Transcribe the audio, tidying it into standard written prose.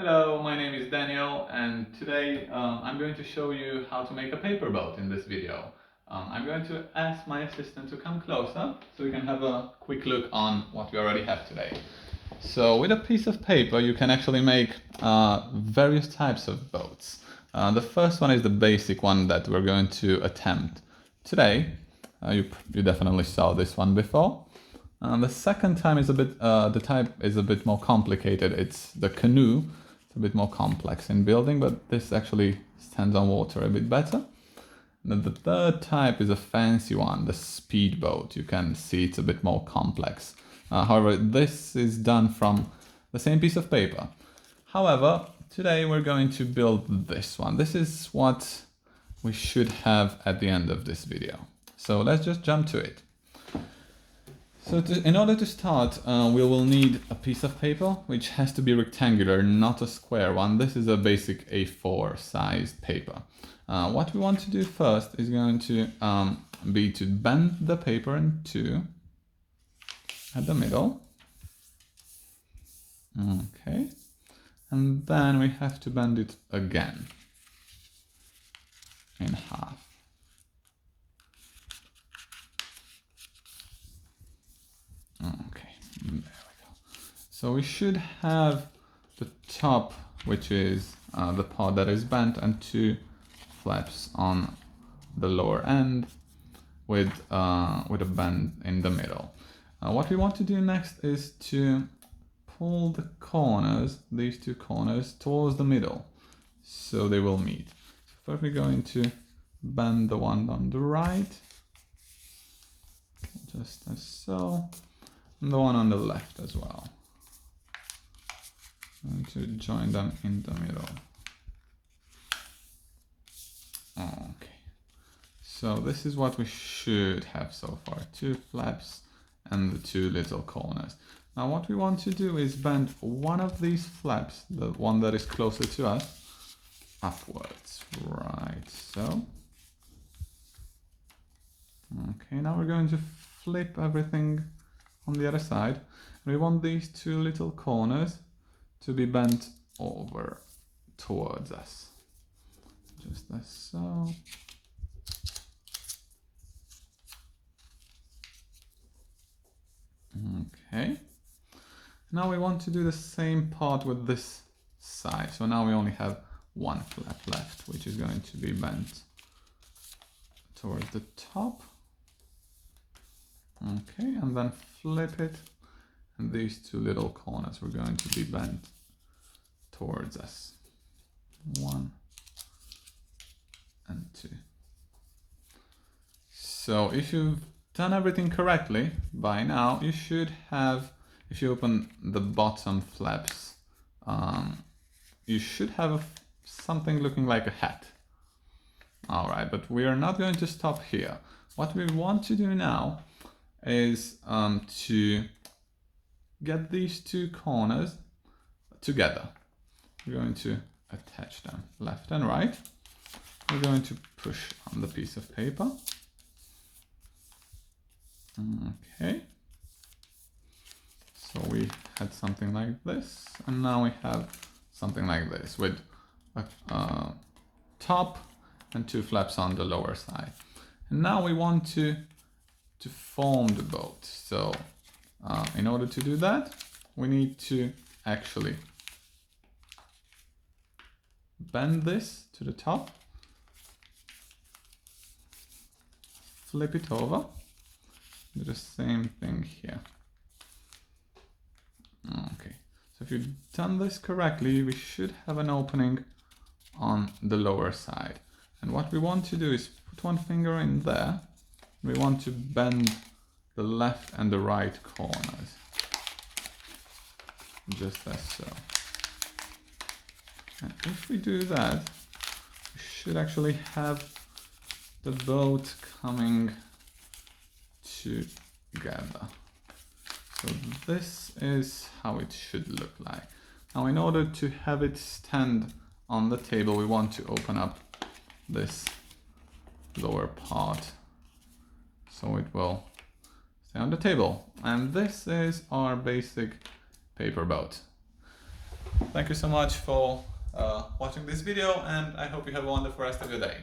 Hello, my name is Daniel, and today I'm going to show you how to make a paper boat in this video. I'm going to ask my assistant to come closer so we can have a quick look on what we already have today. So with a piece of paper you can actually make various types of boats. The first one is the basic one that we're going to attempt today. You definitely saw this one before. The second time is the type is a bit more complicated. It's the canoe. It's a bit more complex in building, but this actually stands on water a bit better. And then the third type is a fancy one, the speedboat. You can see it's a bit more complex. However, this is done from the same piece of paper. However, today we're going to build this one. This is what we should have at the end of this video. So let's just jump to it. So in order to start, we will need a piece of paper, which has to be rectangular, not a square one. This is a basic A4 sized paper. What we want to do first is going to be to bend the paper in two at the middle. Okay. And then we have to bend it again in half. Okay, there we go. So we should have the top, which is the part that is bent, and two flaps on the lower end with a bend in the middle. What we want to do next is to pull the corners, these two corners, towards the middle, so they will meet. So first we're going to bend the one on the right, just as so. And the one on the left as well. I'm going to join them in the middle. Okay. So this is what we should have so far. Two flaps and the two little corners. Now what we want to do is bend one of these flaps, the one that is closer to us, upwards. Right, so. Okay, now we're going to flip everything on the other side. We want these two little corners to be bent over towards us, just as so. Okay, now we want to do the same part with this side. So now we only have one flap left, which is going to be bent towards the top. Okay, and then flip it, and these two little corners were going to be bent towards us. One and two. So if you've done everything correctly, by now you should have, if you open the bottom flaps, you should have something looking like a hat. Alright, but we are not going to stop here. What we want to do now is to get these two corners together. We're going to attach them left and right. We're going to push on the piece of paper. Okay. So we had something like this, and now we have something like this with a top and two flaps on the lower side. And now we want to form the boat. So in order to do that, we need to actually bend this to the top, flip it over, do the same thing here. Okay, so if you've done this correctly, we should have an opening on the lower side. And what we want to do is put one finger in there. We want to bend the left and the right corners, just as so. And if we do that, we should actually have the boat coming together. So this is how it should look like. Now in order to have it stand on the table, we want to open up this lower part, so it will stay on the table. And this is our basic paper boat. Thank you so much for watching this video, and I hope you have a wonderful rest of your day.